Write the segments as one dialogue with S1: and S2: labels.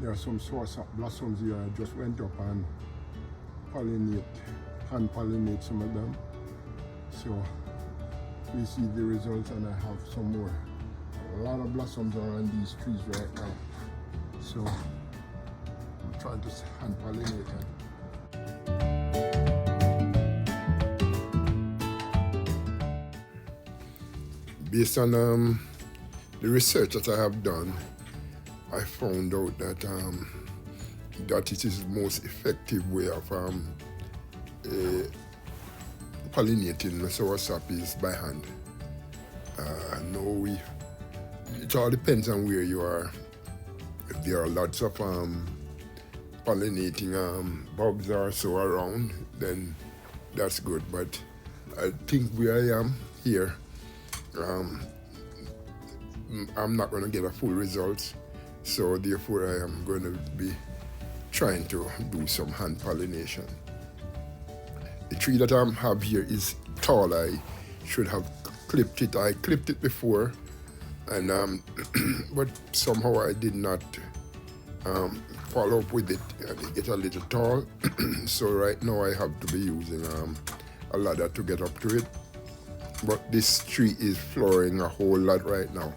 S1: There are some saucer blossoms here. I just went up and hand pollinate some of them. So we see the results, and I have some more. A lot of blossoms are on these trees right now. So I'm trying to hand pollinate them. Based on the research that I have done, I found out that that it is the most effective way of pollinating the soursop is by hand. It all depends on where you are. If there are lots of pollinating bugs or so around, then that's good. But I think where I am here, I'm not going to get a full result, so therefore I am going to be trying to do some hand pollination. The tree that I have here is tall. I should have clipped it. I clipped it before, and but somehow I did not follow up with it. It get a little tall, so right now I have to be using a ladder to get up to it. But this tree is flowering a whole lot right now,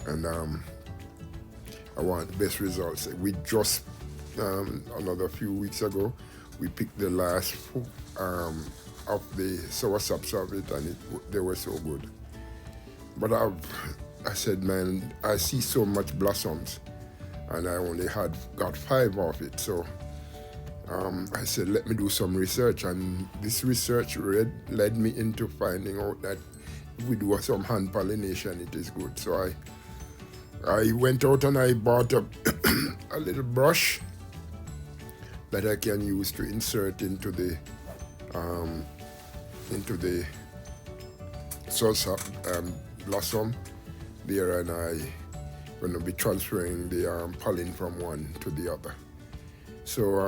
S1: and I want the best results. We just another few weeks ago, we picked the last of the soursops of it, and they were so good. But I said, man, I see so much blossoms, and I only got 5 of it. So I said, let me do some research, and this research led me into finding out that if we do some hand pollination, it is good. So I went out and I bought a little brush that I can use to insert into the soursop blossom there, and I'm going to be transferring the pollen from one to the other. So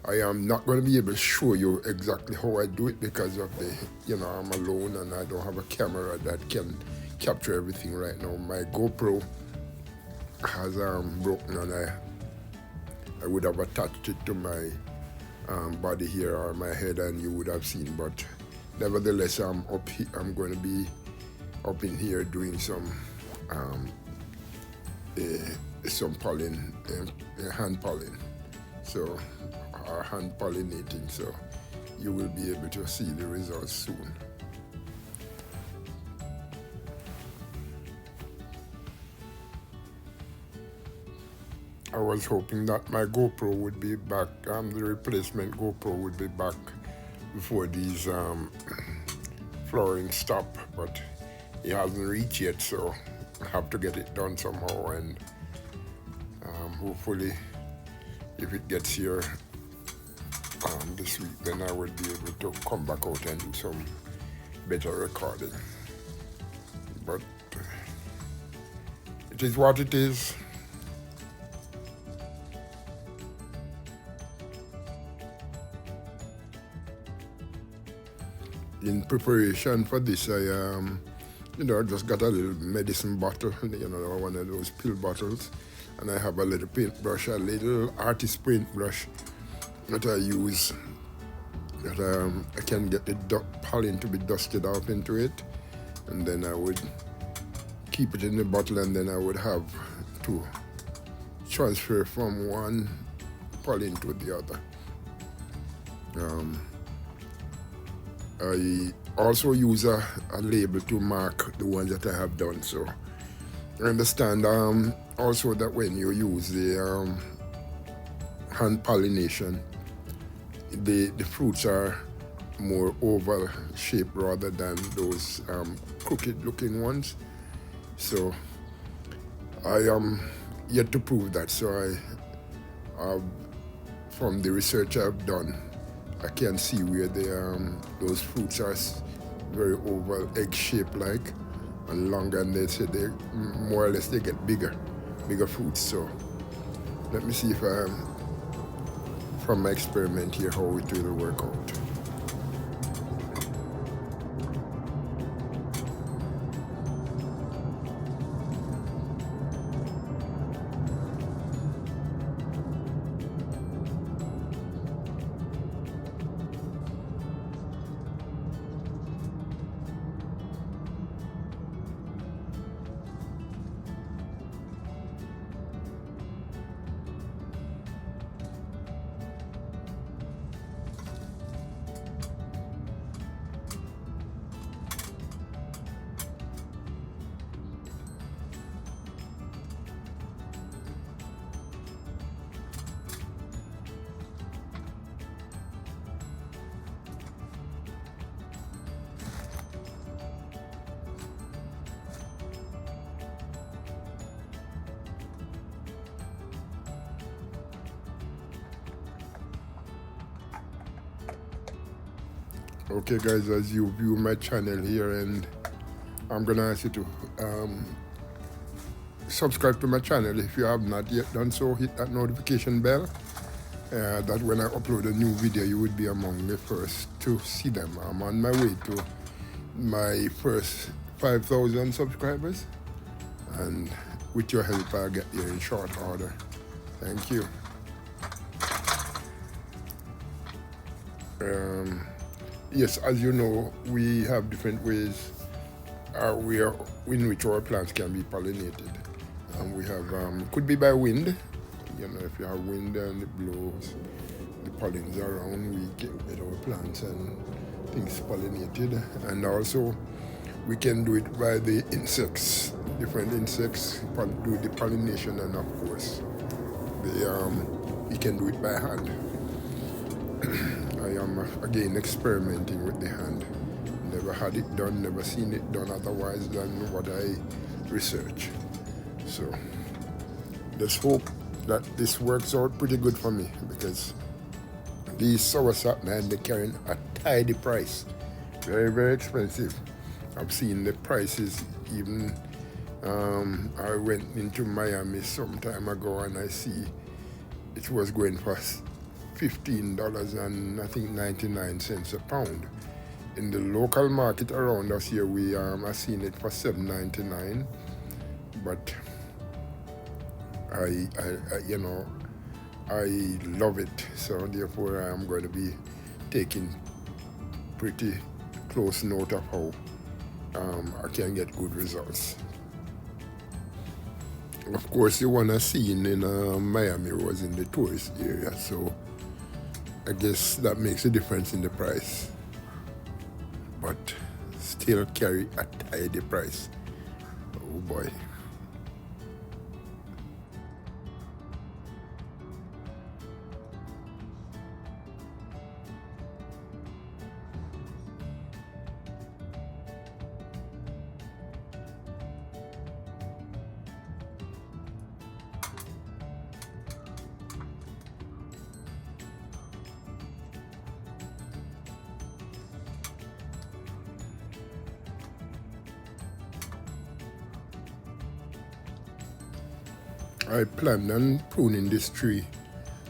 S1: I am not going to be able to show you exactly how I do it because of I'm alone and I don't have a camera that can capture everything right now. My GoPro has broken, and I would have attached it to my body here or my head, and you would have seen. But nevertheless, I'm going to be up in here doing some pollen, hand pollen, so hand pollinating. So you will be able to see the results soon. I was hoping that my GoPro would be back, the replacement GoPro would be back before these flowering stop, but it hasn't reached yet, so I have to get it done somehow, and hopefully if it gets here this week, then I would be able to come back out and do some better recording. But it is what it is. In preparation for this, I just got a little medicine bottle, one of those pill bottles, and I have a little paintbrush, a little artist paintbrush that I use, that I can get the pollen to be dusted off into it, and then I would keep it in the bottle, and then I would have to transfer from one pollen to the other. I also use a label to mark the ones that I have done. So I understand also that when you use the hand pollination, the fruits are more oval shaped rather than those crooked looking ones. So I am yet to prove that. So from the research I've done, I can see where those fruits are very oval, egg shaped like, and longer, and they say they more or less they get bigger fruits. So let me see if from my experiment here how it will work out. Okay, guys, as you view my channel here, and I'm gonna ask you to subscribe to my channel if you have not yet done so. Hit that notification bell. That when I upload a new video, you would be among the first to see them. I'm on my way to my first 5,000 subscribers, and with your help, I'll get there in short order. Thank you. Yes, as you know, we have different ways in which our plants can be pollinated. We have, could be by wind. You know, if you have wind and it blows the pollens around, we get our plants and things pollinated. And also, we can do it by the insects. Different insects do the pollination, and of course, we can do it by hand. I am again experimenting with the hand. Never had it done, never seen it done otherwise than what I research. So let's hope that this works out pretty good for me, because these soursop, man, they're carrying a tidy price. Very, very expensive. I've seen the prices even, I went into Miami some time ago and I see it was going for $15 and I think 99 cents a pound. In the local market around us here, we are seeing it for $7.99, but I you know, I love it, so therefore I am going to be taking pretty close note of how I can get good results. Of course, the one I seen in Miami was in the tourist area, so I guess that makes a difference in the price, but still carry a tidy price. Oh boy. I planned on pruning this tree,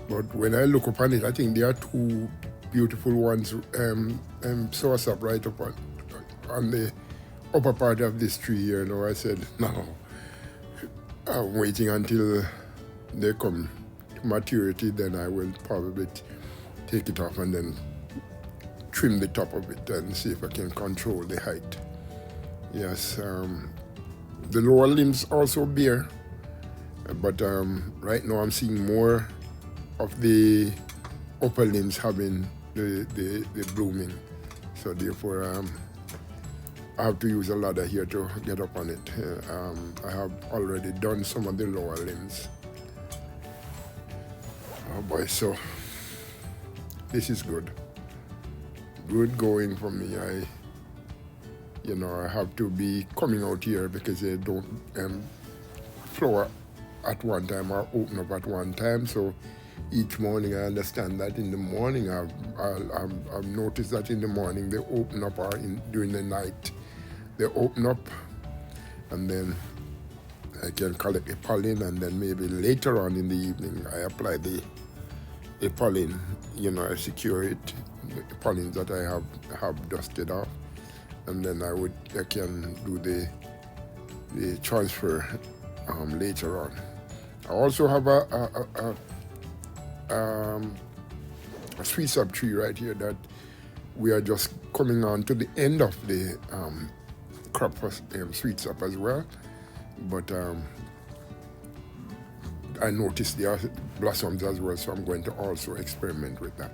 S1: but when I look upon it, I think there are two beautiful ones, soursop right up on the upper part of this tree here. Now I said, no, I'm waiting until they come to maturity, then I will probably take it off and then trim the top of it and see if I can control the height. Yes, the lower limbs also bear, but right now I'm seeing more of the upper limbs having the blooming. So therefore I have to use a ladder here to get up on it. I have already done some of the lower limbs. Oh boy, so this is good. Good going for me. I have to be coming out here because they don't flower at one time or open up at one time. So each morning I understand that in the morning I've noticed that in the morning they open up, or during the night they open up, and then I can collect the pollen, and then maybe later on in the evening I apply the pollen. I secure it, the pollens that I have dusted off, and then I can do the transfer later on. I also have a sweetsop tree right here that we are just coming on to the end of the crop for sweetsop as well, but I noticed there are blossoms as well, so I'm going to also experiment with that.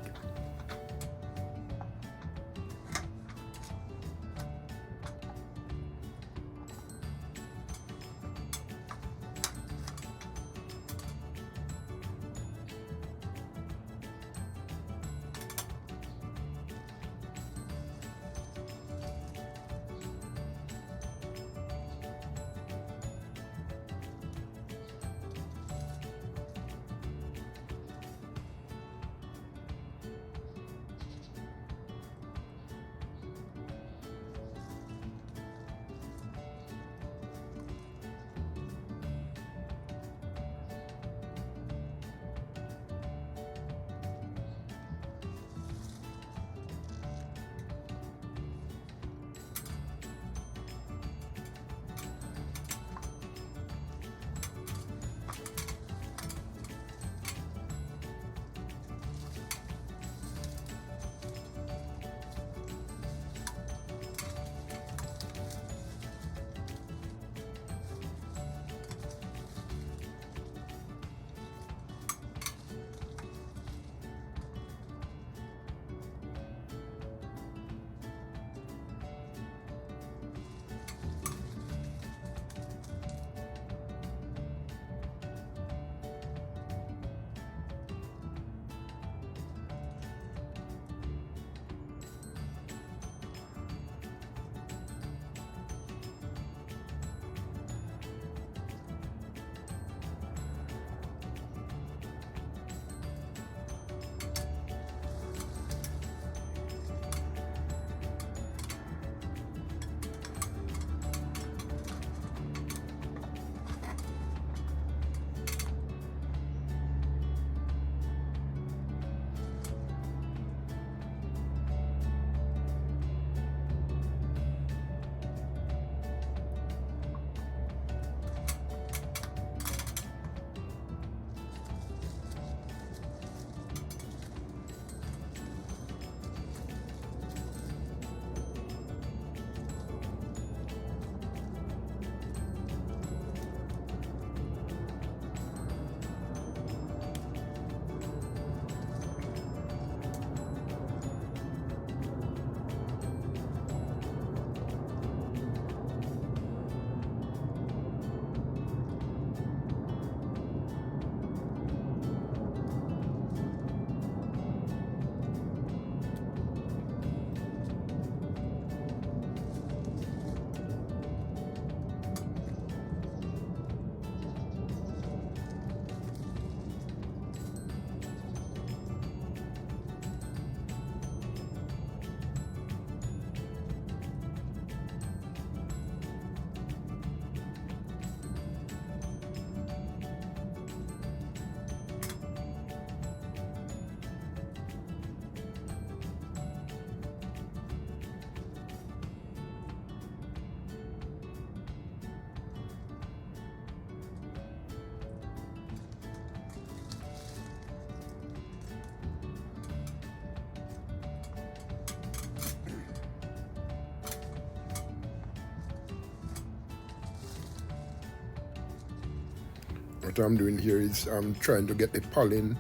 S1: what I'm doing here is I'm trying to get the pollen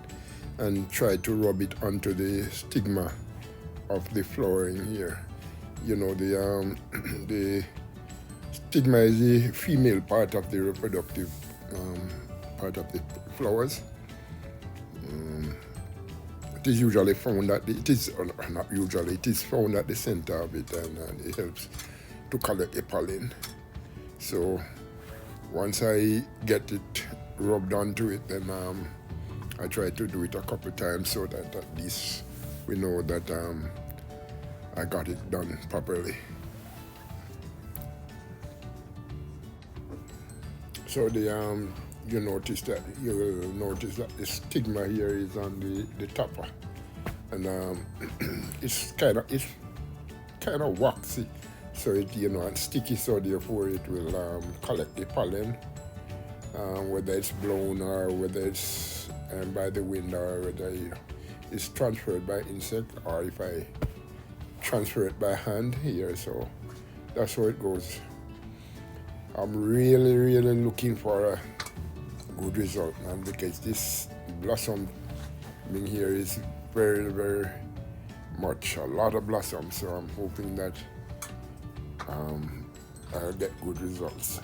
S1: and try to rub it onto the stigma of the flowering here. You know, the the stigma is the female part of the reproductive part of the flowers. It is usually found at it is not usually, it is found at the center of it, and it helps to collect the pollen. So once I get it rubbed onto it, then I try to do it a couple times so that at least we know that I got it done properly. So the you will notice that the stigma here is on the topper, and it's kind of waxy, so it and sticky, so therefore it will collect the pollen, whether it's blown or whether it's by the wind, or whether it's transferred by insect, or if I transfer it by hand here. So that's how it goes. I'm really looking for a good result, man, because this blossom here is very much a lot of blossom. So I'm hoping that I'll get good results.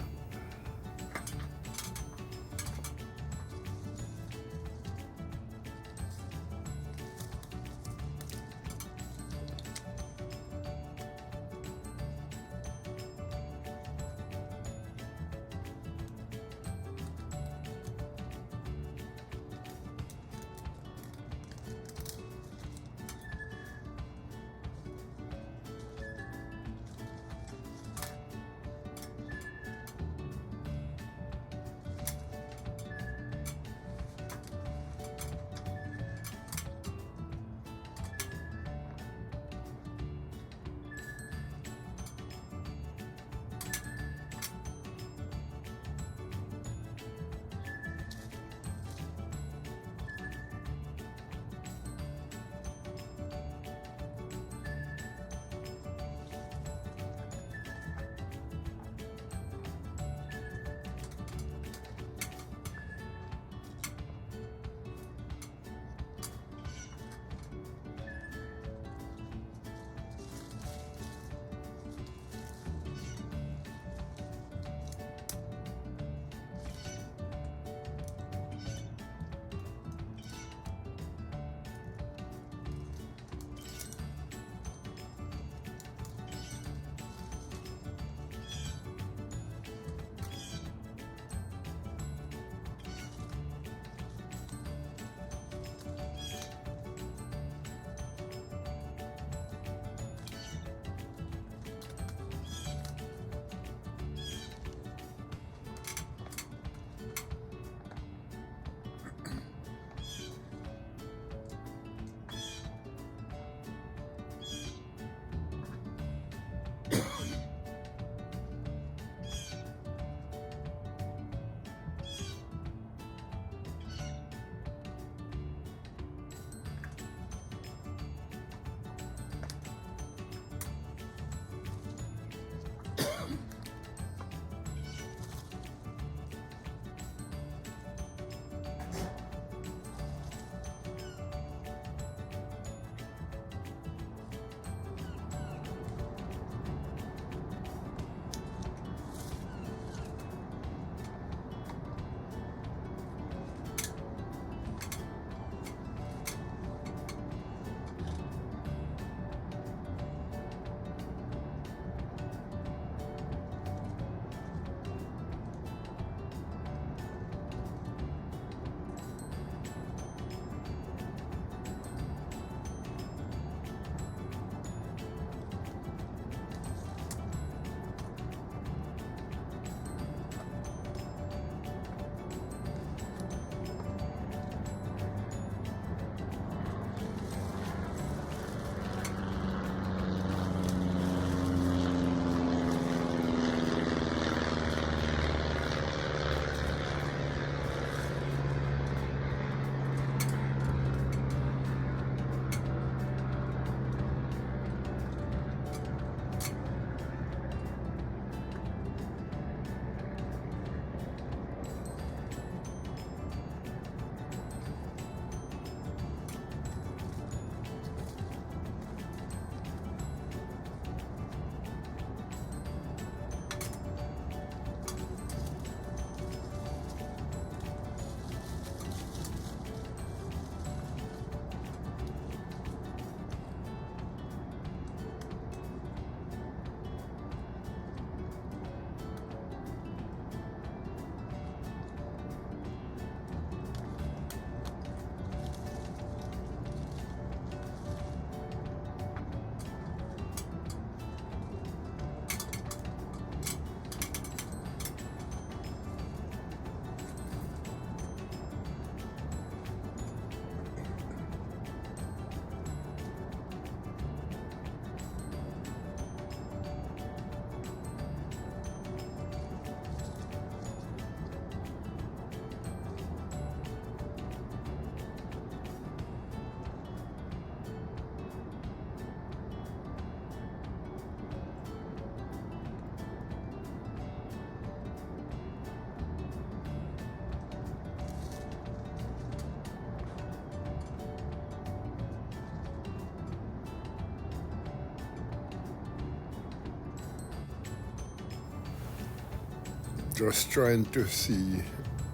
S1: Just trying to see,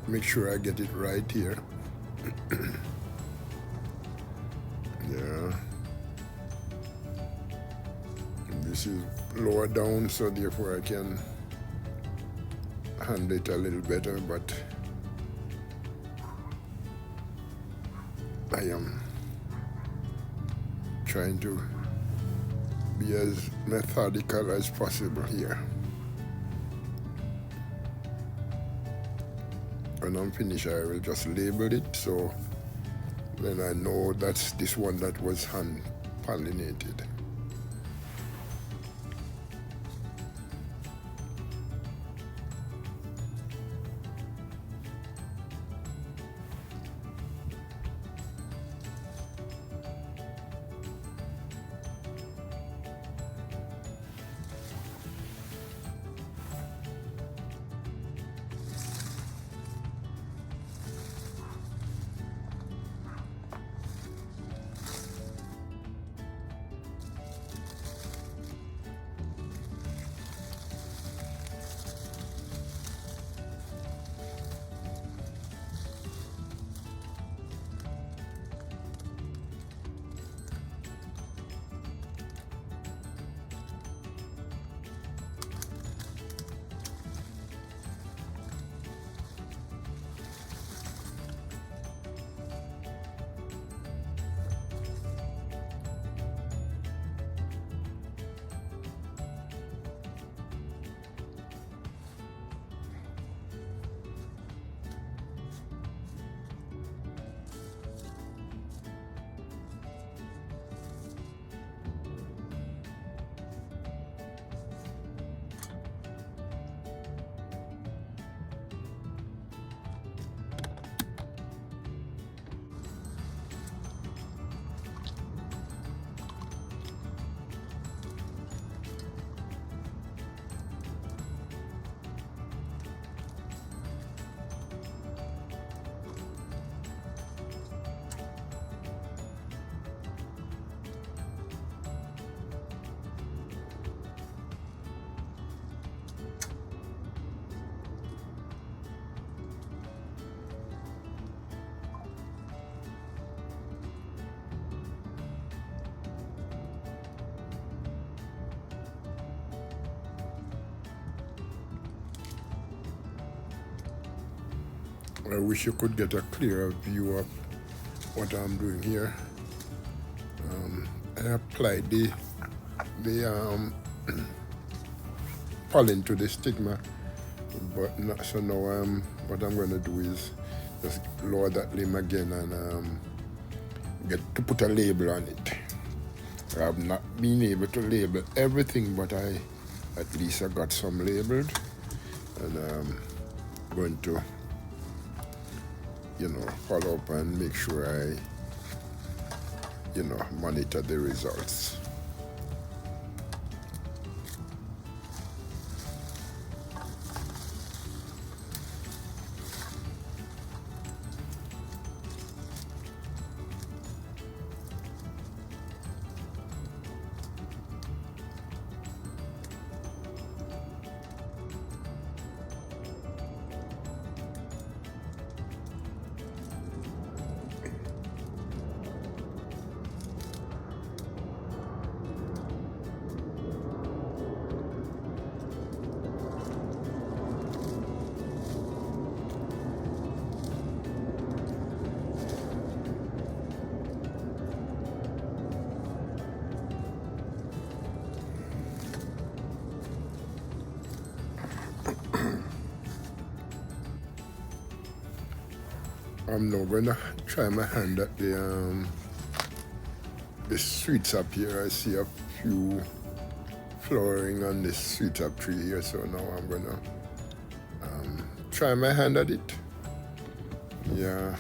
S1: make sure I get it right here. Yeah. This is lower down, so therefore I can handle it a little better, but I am trying to be as methodical as possible here. When I'm finished, I will just label it, so then I know that's this one that was hand pollinated. I wish you could get a clearer view of what I'm doing here. I applied the pollen to the stigma, but not, so now what I'm going to do is just lower that limb again and get to put a label on it. I have not been able to label everything, but at least I got some labeled, and I'm going to follow up and make sure I monitor the results. I'm now going to try my hand at the sweet up here. I see a few flowering on this sweet up tree here, so now I'm going to try my hand at it. Yeah,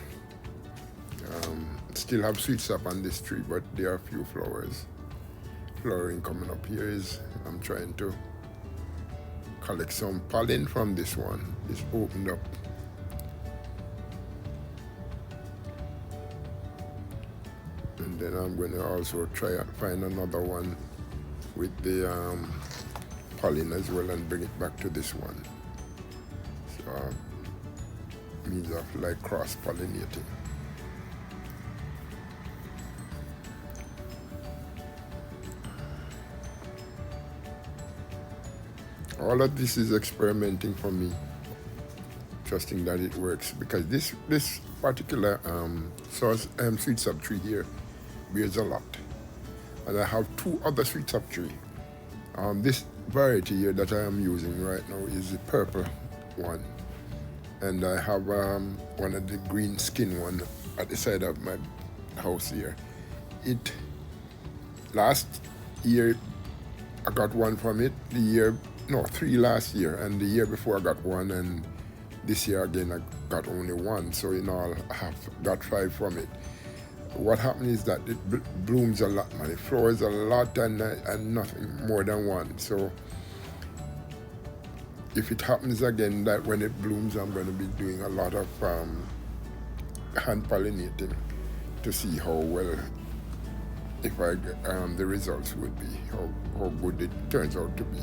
S1: still have sweet up on this tree, but there are a few flowering coming up here. I'm trying to collect some pollen from this one. It's opened up. And then I'm going to also try and find another one with the pollen as well and bring it back to this one. means of like cross-pollinating. All of this is experimenting for me, trusting that it works, because this particular sweet sap tree here bears a lot. And I have two other sweet sap tree. This variety here that I am using right now is the purple one, and I have one of the green skin one at the side of my house here. It last year I got one from it. Three last year, and the year before I got one, and this year again I got only one. So in all, I have got 5 from it. What happened is that it blooms a lot, man. It flowers a lot, and nothing more than one. So if it happens again that when it blooms, I'm going to be doing a lot of hand pollinating to see how well, if I the results would be, how good it turns out to be.